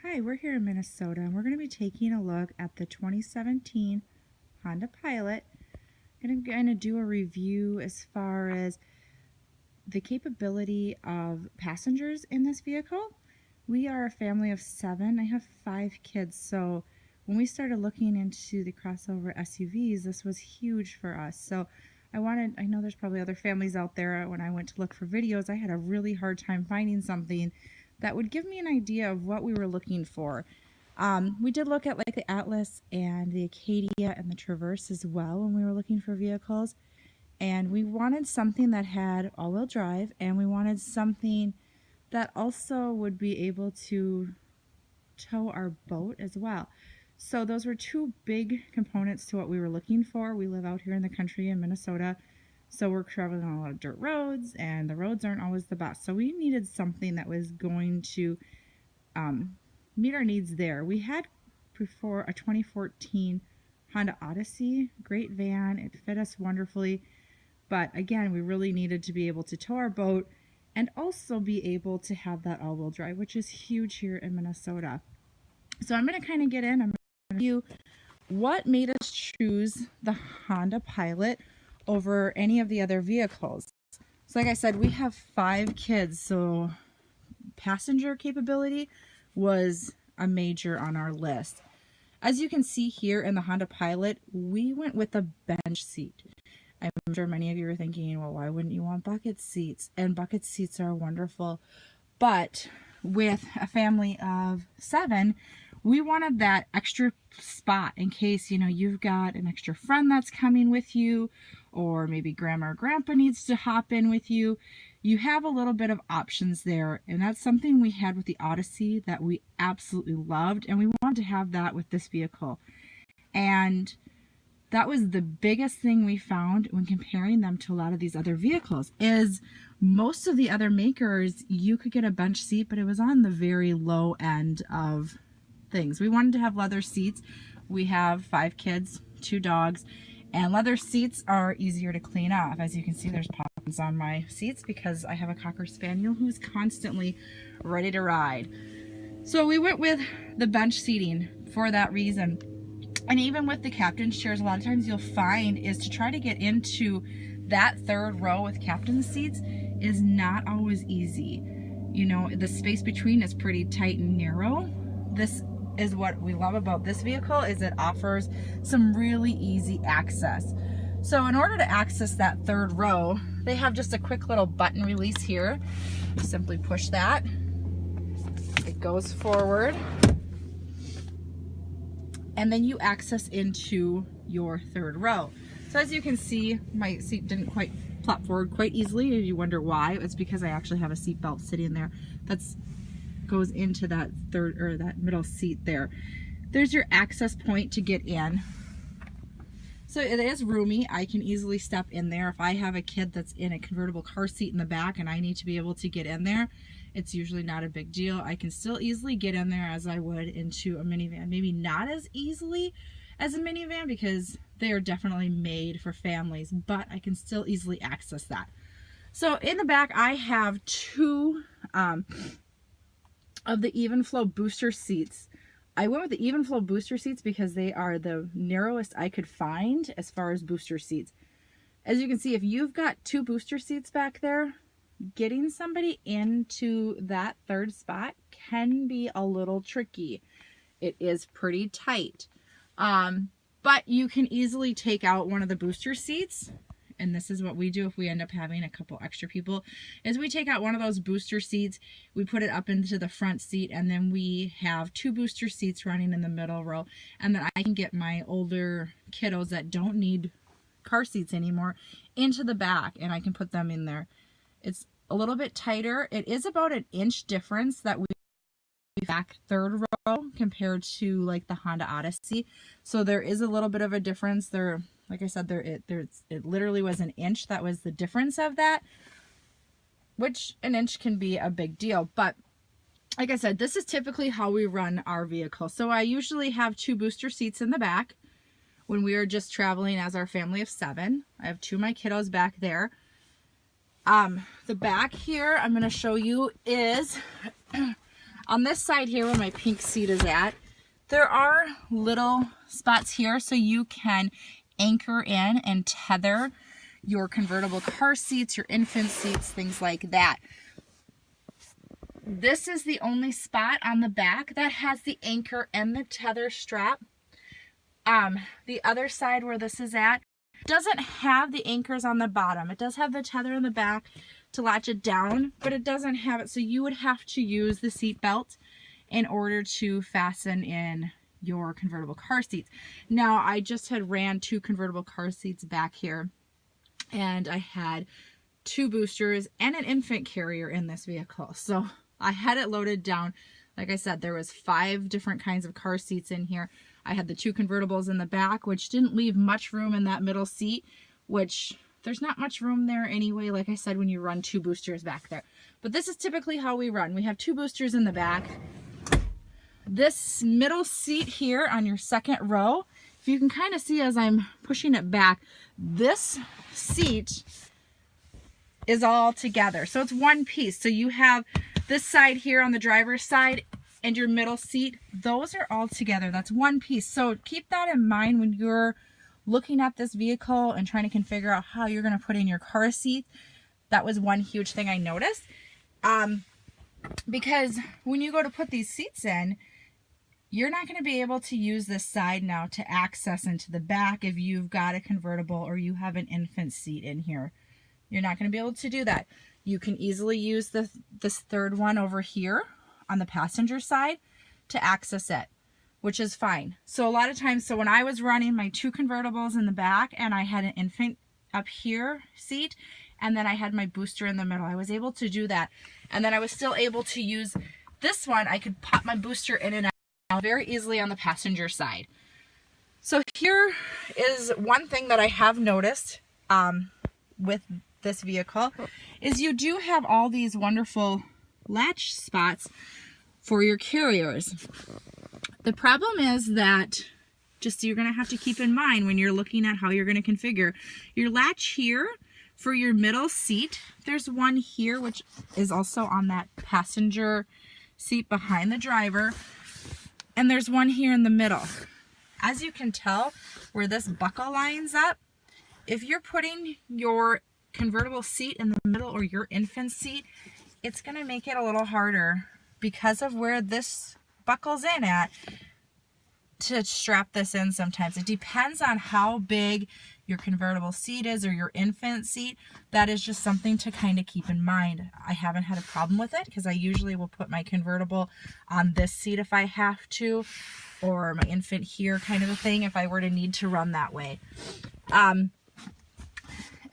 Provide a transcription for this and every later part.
Hi, we're here in Minnesota and we're going to be taking a look at the 2017 Honda Pilot. I'm going to do a review as far as the capability of passengers in this vehicle. We are a family of 7. I have 5 kids, so when we started looking into the crossover SUVs, this was huge for us. So I know there's probably other families out there. When I went to look for videos, I had a really hard time finding something that would give me an idea of what we were looking for. We did look at like the Atlas and the Acadia and the Traverse as well when we were looking for vehicles. And we wanted something that had all-wheel drive, and we wanted something that also would be able to tow our boat as well. So those were two big components to what we were looking for. We live out here in the country in Minnesota, so we're traveling on a lot of dirt roads, and the roads aren't always the best. So we needed something that was going to meet our needs there. We had before a 2014 Honda Odyssey, great van. It fit us wonderfully. But again, we really needed to be able to tow our boat and also be able to have that all-wheel drive, which is huge here in Minnesota. So I'm going to kind of get in. I'm going to tell you what made us choose the Honda Pilot over any of the other vehicles. So like I said, we have 5 kids, so passenger capability was a major on our list. As you can see here in the Honda Pilot, we went with a bench seat. I'm sure many of you are thinking, well, why wouldn't you want bucket seats? And bucket seats are wonderful. But with a family of 7, we wanted that extra spot in case, you've got an extra friend that's coming with you, or maybe grandma or grandpa needs to hop in with you. You have a little bit of options there, and that's something we had with the Odyssey that we absolutely loved, and we wanted to have that with this vehicle. And that was the biggest thing we found when comparing them to a lot of these other vehicles, is most of the other makers, you could get a bench seat, but it was on the very low end of things. We wanted to have leather seats. We have 5 kids, 2 dogs, and leather seats are easier to clean off. As you can see, there's pockets on my seats because I have a Cocker Spaniel who's constantly ready to ride. So we went with the bench seating for that reason. And even with the captain's chairs, a lot of times you'll find is to try to get into that 3rd row with captain's seats is not always easy. The space between is pretty tight and narrow. This is what we love about this vehicle, is it offers some really easy access. So in order to access that 3rd row, they have just a quick little button release here. You simply push that. It goes forward. And then you access into your 3rd row. So as you can see, my seat didn't quite plop forward quite easily. If you wonder why, it's because I actually have a seat belt sitting there that goes into that that middle seat there. There's your access point to get in. So it is roomy. I can easily step in there. If I have a kid that's in a convertible car seat in the back and I need to be able to get in there, it's usually not a big deal. I can still easily get in there as I would into a minivan. Maybe not as easily as a minivan because they are definitely made for families, but I can still easily access that. So in the back, I have 2 of the Evenflo booster seats. I went with the Evenflo booster seats because they are the narrowest I could find as far as booster seats. As you can see, if you've got 2 booster seats back there, getting somebody into that 3rd spot can be a little tricky. It is pretty tight. But you can easily take out one of the booster seats. And this is what we do if we end up having a couple extra people, is we take out one of those booster seats, we put it up into the front seat, and then we have 2 booster seats running in the middle row. And then I can get my older kiddos that don't need car seats anymore into the back, and I can put them in there. It's a little bit tighter. It is about an inch difference that we back 3rd row compared to like the Honda Odyssey. So there is a little bit of a difference there. Like I said, it literally was an inch. That was the difference of that, which an inch can be a big deal. But like I said, this is typically how we run our vehicle. So I usually have 2 booster seats in the back when we are just traveling as our family of 7. I have 2 of my kiddos back there. The back here I'm going to show you is On this side here where my pink seat is at, there are little spots here so you can anchor in and tether your convertible car seats, your infant seats, things like that. This is the only spot on the back that has the anchor and the tether strap. The other side where this is at doesn't have the anchors on the bottom. It does have the tether in the back to latch it down, but it doesn't have it. So you would have to use the seat belt in order to fasten in your convertible car seats. Now, I just had ran 2 convertible car seats back here, and I had 2 boosters and an infant carrier in this vehicle. So I had it loaded down. Like I said, there was 5 different kinds of car seats in here. I had the 2 convertibles in the back, which didn't leave much room in that middle seat, which there's not much room there anyway, like I said, when you run 2 boosters back there. But this is typically how we run. We have 2 boosters in the back. This middle seat here on your second row, if you can kind of see as I'm pushing it back, this seat is all together. So it's one piece. So you have this side here on the driver's side and your middle seat, those are all together. That's one piece. So keep that in mind when you're looking at this vehicle and trying to figure out how you're going to put in your car seat. That was one huge thing I noticed. Because when you go to put these seats in, you're not going to be able to use this side now to access into the back if you've got a convertible or you have an infant seat in here. You're not going to be able to do that. You can easily use this third one over here on the passenger side to access it, which is fine. So a lot of times, so when I was running my 2 convertibles in the back and I had an infant up here seat, and then I had my booster in the middle, I was able to do that. And then I was still able to use this one. I could pop my booster in and out very easily on the passenger side. So here is one thing that I have noticed with this vehicle is you do have all these wonderful latch spots for your carriers. The problem is that just you're going to have to keep in mind when you're looking at how you're going to configure your latch here for your middle seat. There's one here which is also on that passenger seat behind the driver, and there's one here in the middle. As you can tell where this buckle lines up, if you're putting your convertible seat in the middle or your infant seat, it's going to make it a little harder because of where this buckles in at to strap this in sometimes. It depends on how big your convertible seat is or your infant seat. That is just something to kind of keep in mind. I haven't had a problem with it because I usually will put my convertible on this seat if I have to, or my infant here kind of a thing if I were to need to run that way. And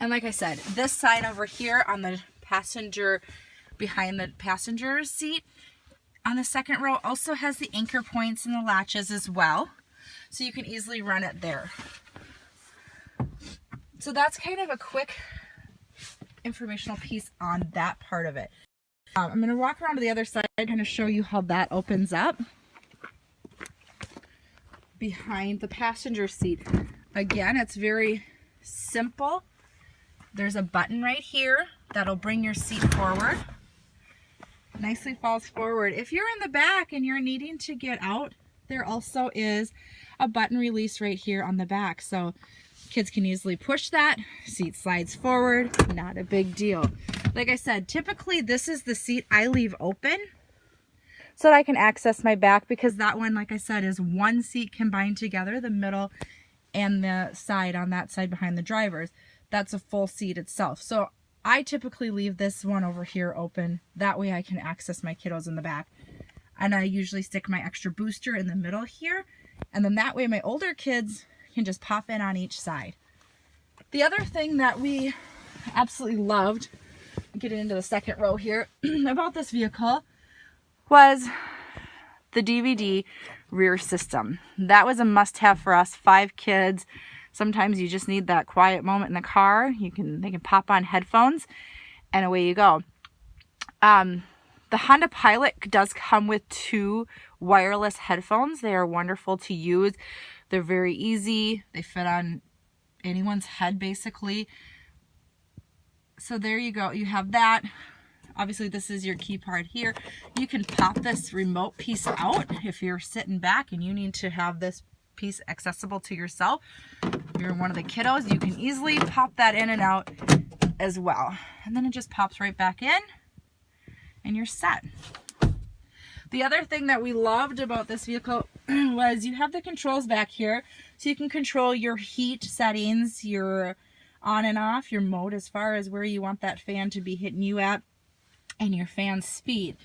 like I said, this side over here on the passenger, behind the passenger seat on the second row also has the anchor points and the latches as well. So you can easily run it there. So that's kind of a quick informational piece on that part of it. I'm going to walk around to the other side and kind of show you how that opens up behind the passenger seat. Again, it's very simple. There's a button right here that'll bring your seat forward. Nicely falls forward. If you're in the back and you're needing to get out, there also is a button release right here on the back. So kids can easily push that, seat slides forward, not a big deal. Like I said, typically this is the seat I leave open so that I can access my back, because that one, like I said, is one seat combined together, the middle and the side on that side behind the drivers. That's a full seat itself. So I typically leave this one over here open. That way I can access my kiddos in the back. And I usually stick my extra booster in the middle here. And then that way my older kids can just pop in on each side. The other thing that we absolutely loved, getting into the second row here, about this vehicle was the DVD rear system. That was a must-have for us, 5 kids. Sometimes you just need that quiet moment in the car. They can pop on headphones and away you go. The Honda Pilot does come with 2 wireless headphones. They are wonderful to use. They're very easy. They fit on anyone's head basically. So there you go. You have that. Obviously this is your key part here. You can pop this remote piece out if you're sitting back and you need to have this piece accessible to yourself. If you're one of the kiddos, you can easily pop that in and out as well. And then it just pops right back in and you're set. The other thing that we loved about this vehicle was you have the controls back here, so you can control your heat settings, your on and off, your mode as far as where you want that fan to be hitting you at, and your fan speed.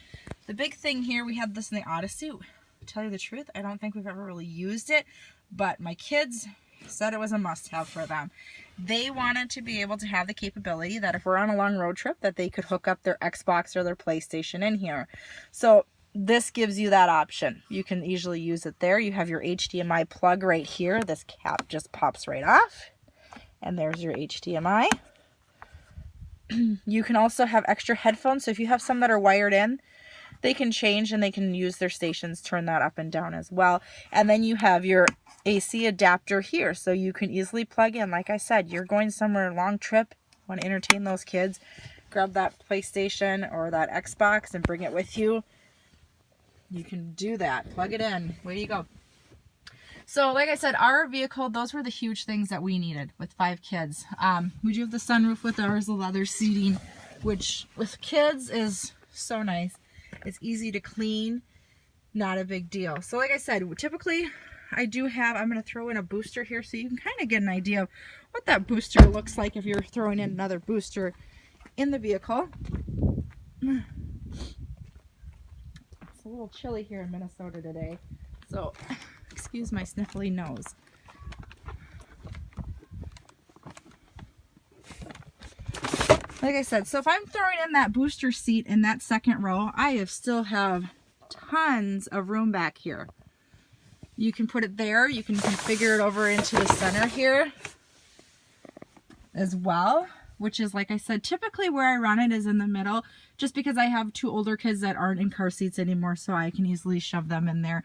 The big thing here, we had this in the Odyssey. To tell you the truth, I don't think we've ever really used it, but my kids said it was a must-have for them. They wanted to be able to have the capability that if we're on a long road trip, that they could hook up their Xbox or their PlayStation in here. So this gives you that option. You can easily use it there. You have your HDMI plug right here. This cap just pops right off. And there's your HDMI. You can also have extra headphones. So if you have some that are wired in, they can change and they can use their stations, turn that up and down as well. And then you have your AC adapter here. So you can easily plug in. Like I said, you're going somewhere, long trip, want to entertain those kids, grab that PlayStation or that Xbox and bring it with you. You can do that. Plug it in. Way you go. So like I said, our vehicle, those were the huge things that we needed with 5 kids. We do have the sunroof with ours, the leather seating, which with kids is so nice. It's easy to clean, not a big deal. So like I said, typically I do have, I'm going to throw in a booster here so you can kind of get an idea of what that booster looks like if you're throwing in another booster in the vehicle. It's a little chilly here in Minnesota today, so excuse my sniffly nose. Like I said, so if I'm throwing in that booster seat in that second row, I still have tons of room back here. You can put it there. You can configure it over into the center here as well, which is, like I said, typically where I run it is in the middle, just because I have 2 older kids that aren't in car seats anymore, so I can easily shove them in there.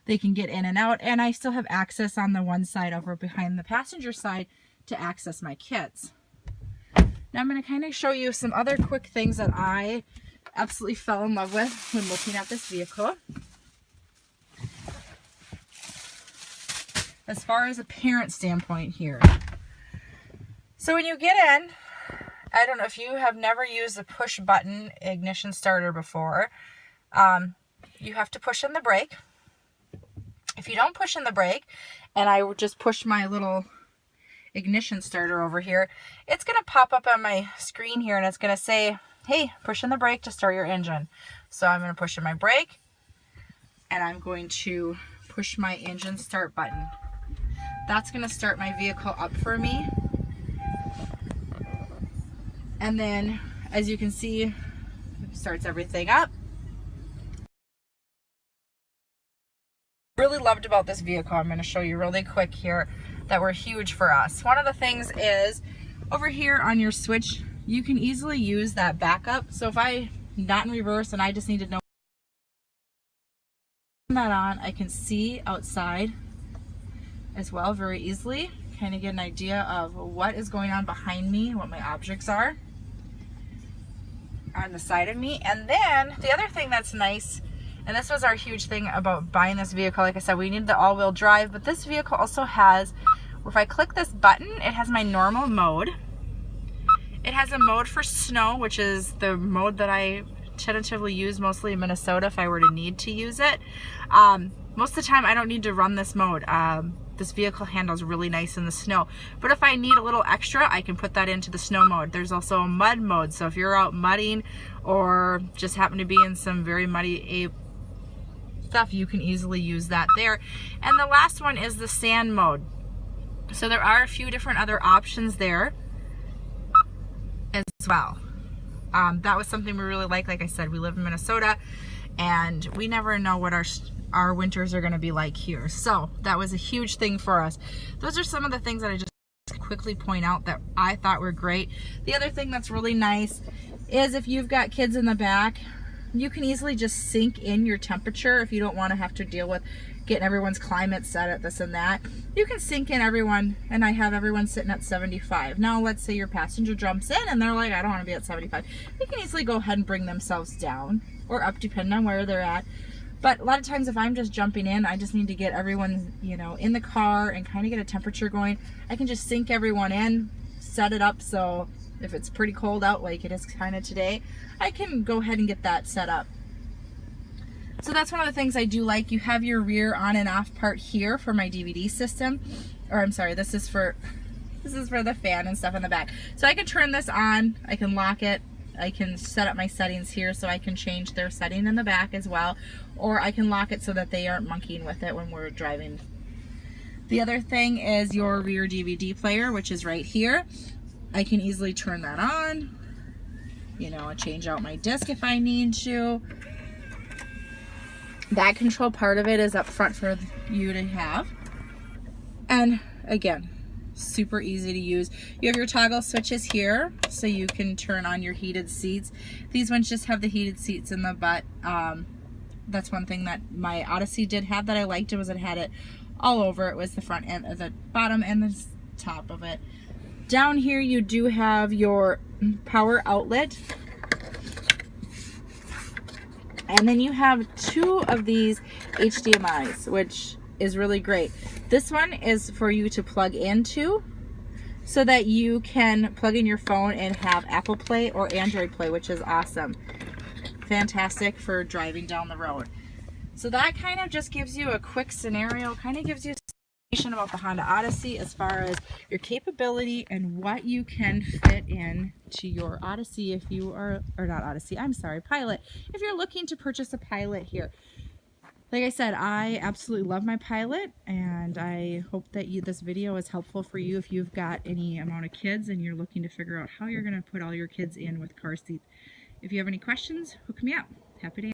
They can get in and out, and I still have access on the one side over behind the passenger side to access my kids. Now I'm going to kind of show you some other quick things that I absolutely fell in love with when looking at this vehicle. As far as a parent standpoint here. So when you get in, I don't know if you have never used a push button ignition starter before, you have to push in the brake. If you don't push in the brake, and I would just push my little ignition starter over here, it's going to pop up on my screen here and it's going to say, hey, push in the brake to start your engine. So I'm going to push in my brake and I'm going to push my engine start button. That's going to start my vehicle up for me. And then, as you can see, it starts everything up. Really loved about this vehicle, I'm going to show you really quick here, that were huge for us. One of the things is over here on your switch, you can easily use that backup. So if I'm not in reverse and I just need to know that on, I can see outside as well very easily, kind of get an idea of what is going on behind me, what my objects are on the side of me. And then the other thing that's nice, and this was our huge thing about buying this vehicle, like I said, we needed the all-wheel drive, but this vehicle also has, if I click this button, it has my normal mode. It has a mode for snow, which is the mode that I tentatively use mostly in Minnesota if I were to need to use it. Most of the time I don't need to run this mode. This vehicle handles really nice in the snow. But if I need a little extra, I can put that into the snow mode. There's also a mud mode, so if you're out mudding or just happen to be in some very muddy stuff, you can easily use that there. And the last one is the sand mode. So there are a few different other options there as well. That was something we really like. Like I said, we live in Minnesota and we never know what our winters are going to be like here. So that was a huge thing for us. Those are some of the things that I just quickly point out that I thought were great. The other thing that's really nice is if you've got kids in the back, you can easily just sync in your temperature if you don't want to have to deal with getting everyone's climate set at this and that. You can sync in everyone, and I have everyone sitting at 75. Now let's say your passenger jumps in and they're like, I don't want to be at 75. They can easily go ahead and bring themselves down or up depending on where they're at. But a lot of times if I'm just jumping in, I just need to get everyone, you know, in the car and kind of get a temperature going. I can just sync everyone in, set it up so if it's pretty cold out like it is kind of today, I can go ahead and get that set up. So that's one of the things I do like. You have your rear on and off part here for my DVD system. Or I'm sorry, this is for the fan and stuff in the back. So I can turn this on, I can lock it, I can set up my settings here so I can change their setting in the back as well. Or I can lock it so that they aren't monkeying with it when we're driving. The other thing is your rear DVD player, which is right here. I can easily turn that on, you know, change out my disc if I need to. That control part of it is up front for you to have. And again, super easy to use. You have your toggle switches here, so you can turn on your heated seats. These ones just have the heated seats in the butt. That's one thing that my Odyssey did have that I liked. It was it had it all over. It was the front and the bottom and the top of it. Down here you do have your power outlet. And then you have two of these HDMIs, which is really great. This one is for you to plug into so that you can plug in your phone and have Apple Play or Android Play, which is awesome. Fantastic for driving down the road. So that kind of just gives you a quick scenario, kind of gives you information about the Honda Odyssey as far as your capability and what you can fit in to your Odyssey if you are, or not Odyssey, I'm sorry, Pilot. If you're looking to purchase a Pilot here. Like I said, I absolutely love my Pilot, and I hope that this video is helpful for you if you've got any amount of kids and you're looking to figure out how you're going to put all your kids in with car seats. If you have any questions, hook me up. Happy to